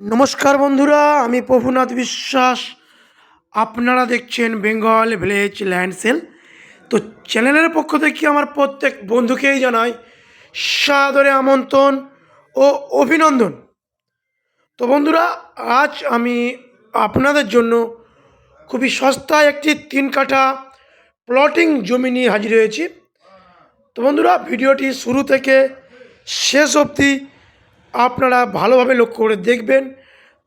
নমস্কার বন্ধুরা, আমি প্রভুনাথ বিশ্বাস। আপনারা দেখছেন বেঙ্গল ভিলেজ ল্যান্ড সেল। তো চ্যানেলের পক্ষ থেকে আমার প্রত্যেক বন্ধুকেই জানাই সাদরে আমন্ত্রণ ও অভিনন্দন। তো বন্ধুরা, আজ আমি আপনাদের জন্য খুবই সস্তায় একটি 3 কাঠা প্লটিং জমি নিয়ে হাজির হয়েছি। তো বন্ধুরা, ভিডিওটি শুরু থেকে শেষ অবধি আপনারা ভালোভাবে লক্ষ্য করে দেখবেন,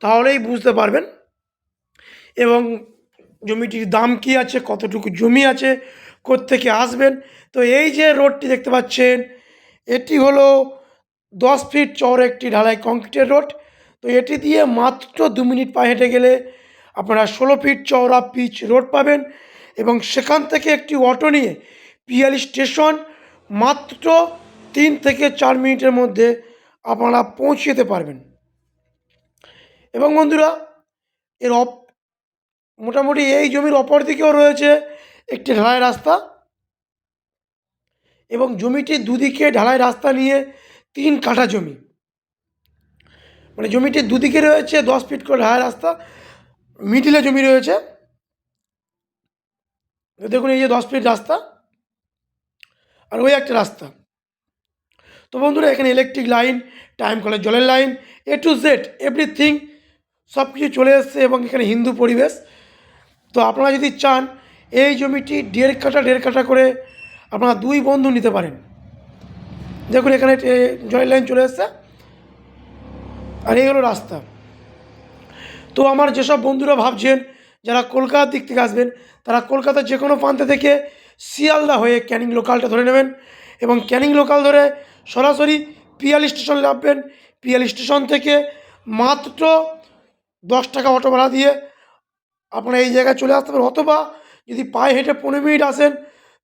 তাহলেই বুঝতে পারবেন এবং জমিটির দাম কি আছে, কতটুকু জমি আছে, কোত্থেকে আসবেন। তো এই যে রোডটি দেখতে পাচ্ছেন, এটি হলো 10 ফিট চওড়া একটি ঢালাই কংক্রিটের রোড। তো এটি দিয়ে মাত্র 2 মিনিট পায়ে হেঁটে গেলে আপনারা 16 ফিট চওড়া পিচ রোড পাবেন এবং সেখান থেকে একটি অটো নিয়ে পিয়ালি স্টেশন মাত্র 3 থেকে 4 মিনিটের মধ্যে আপনারা পৌঁছে যেতে পারবেন। এবং বন্ধুরা, এর মোটামুটি এই জমির অপর দিকেও রয়েছে একটি ঢালাই রাস্তা এবং জমিটির দুদিকে ঢালাই রাস্তা নিয়ে 3 কাঠা জমি, মানে জমিটির দুদিকে রয়েছে 10 ফিট করে ঢালাই রাস্তা, মিডিলে জমি রয়েছে। দেখুন, এই যে 10 ফিট রাস্তা আর ওই একটা রাস্তা। তো বন্ধুরা, এখানে ইলেকট্রিক লাইন, টাইম কলের জলের line, A to Z everything সব কিছু চলে এসছে এবং এখানে হিন্দু পরিবেশ। তো আপনারা যদি চান এই জমিটি 1.5 কাঠা করে আপনারা 2 বন্ধু নিতে পারেন। দেখুন, এখানে জলের লাইন চলে এসছে আর এই হলো রাস্তা। তো আমার যেসব বন্ধুরা ভাবছেন যারা কলকাতার দিক থেকে আসবেন, তারা কলকাতার যে কোনো প্রান্ত থেকে শিয়ালদা হয়ে ক্যানিং লোকালটা ধরে নেবেন এবং ক্যানিং লোকাল ধরে সরাসরি পিয়ালি স্টেশন নামবেন। পিয়ালি স্টেশন থেকে মাত্র 10 টাকা অটো ভাড়া দিয়ে আপনারা এই জায়গায় চলে আসতে পারেন, অথবা যদি পায়ে হেঁটে 15 মিনিট আসেন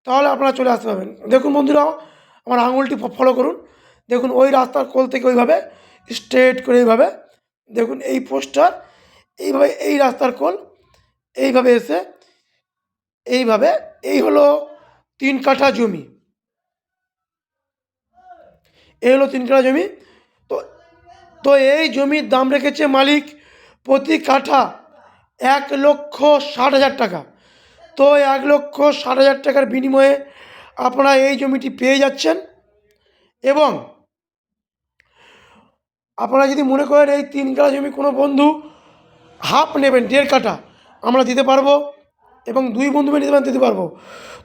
তাহলে আপনারা চলে আসতে পারবেন। দেখুন বন্ধুরা, আমার আঙুলটি ফলো করুন। দেখুন, ওই রাস্তার কোল থেকে ওইভাবে স্ট্রেট করে এইভাবে দেখুন, এই পোস্টার এইভাবে, এই রাস্তার কোল এইভাবে এসে এইভাবে, এই হলো 3 কাঠা জমি, এই হলো 3 কাঠা জমি। তো তো এই জমির দাম রেখেছে মালিক প্রতি কাঠা 1,60,000 টাকা। তো 1,60,000 টাকার বিনিময়ে আপনারা এই জমিটি পেয়ে যাচ্ছেন। এবং আপনারা যদি মনে করেন এই 3 কাঠা জমি কোনো বন্ধু হাফ নেবেন, 1.5 কাঠা, আমরা দিতে পারবো এবং 2 বন্ধু নিতে পারেন, দিতে পারবো।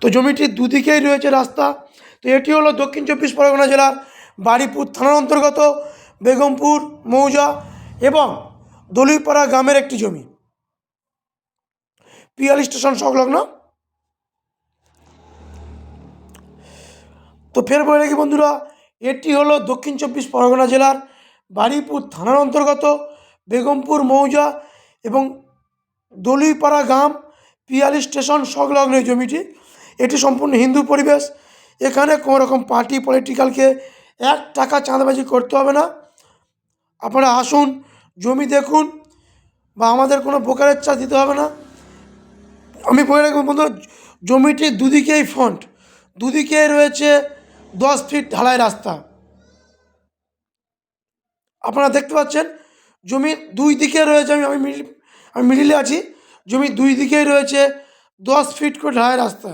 তো জমিটির দুদিকেই রয়েছে রাস্তা। তো এটি হলো দক্ষিণ 24 পরগনা জেলার বারুইপুর থানার অন্তর্গত বেগমপুর মৌজা এবং দলুইপাড়া গ্রামের একটি জমি, পিয়ালি স্টেশন সংলগ্ন। তো ফের বলে রাখি বন্ধুরা, এটি হলো দক্ষিণ 24 পরগনা জেলার বারুইপুর থানার অন্তর্গত বেগমপুর মৌজা এবং দলুইপাড়া গ্রাম, পিয়ালি স্টেশন সংলগ্ন এই জমিটি। এটি সম্পূর্ণ হিন্দু পরিবেশ। এখানে কোনো রকম পার্টি পলিটিক্যালকে 1 টাকা চাঁদাবাজি করতে হবে না। আপনারা আসুন, জমি দেখুন, বা আমাদের কোনো ব্রোকারেজ চার্জ দিতে হবে না। আমি বলে রাখবো বন্ধুরা, জমিটির দুদিকেই ফ্রন্ট, দুদিকে রয়েছে 10 ফিট ঢালাই রাস্তা। আপনারা দেখতে পাচ্ছেন জমির 2 দিকে রয়েছে, আমি মিডিলে আছি, জমির 2 দিকেই রয়েছে 10 ফিট করে ঢালাই রাস্তা।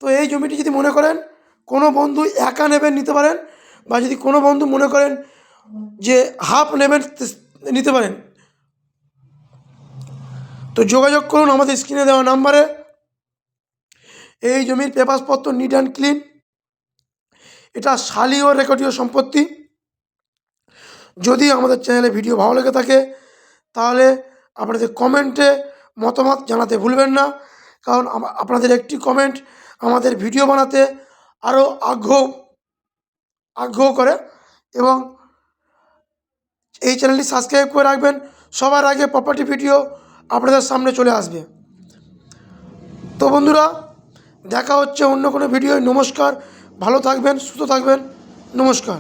তো এই জমিটি যদি মনে করেন কোনো বন্ধু একা নেবেন, নিতে পারেন, বা যদি কোনো বন্ধু মনে করেন যে হাফ নেবেন, নিতে পারেন। তো যোগাযোগ করুন আমাদের স্ক্রিনে দেওয়া নাম্বারে। এই জমির পেপারসপত্র নিট অ্যান্ড ক্লিন, এটা শালি ও রেকর্ডীয় সম্পত্তি। যদি আমাদের চ্যানেলে ভিডিও ভালো লেগে থাকে তাহলে আপনাদের কমেন্টে মতামত জানাতে ভুলবেন না, কারণ আপনাদের একটি কমেন্ট আমাদের ভিডিও বানাতে আরও আগ্রহ করে। এবং এই চ্যানেলটি সাবস্ক্রাইব করে রাখবেন, সবার আগে প্রপার্টি ভিডিও আপনাদের সামনে চলে আসবে। তো বন্ধুরা, দেখা হচ্ছে অন্য কোনো ভিডিওয়। নমস্কার, ভালো থাকবেন, সুস্থ থাকবেন, নমস্কার।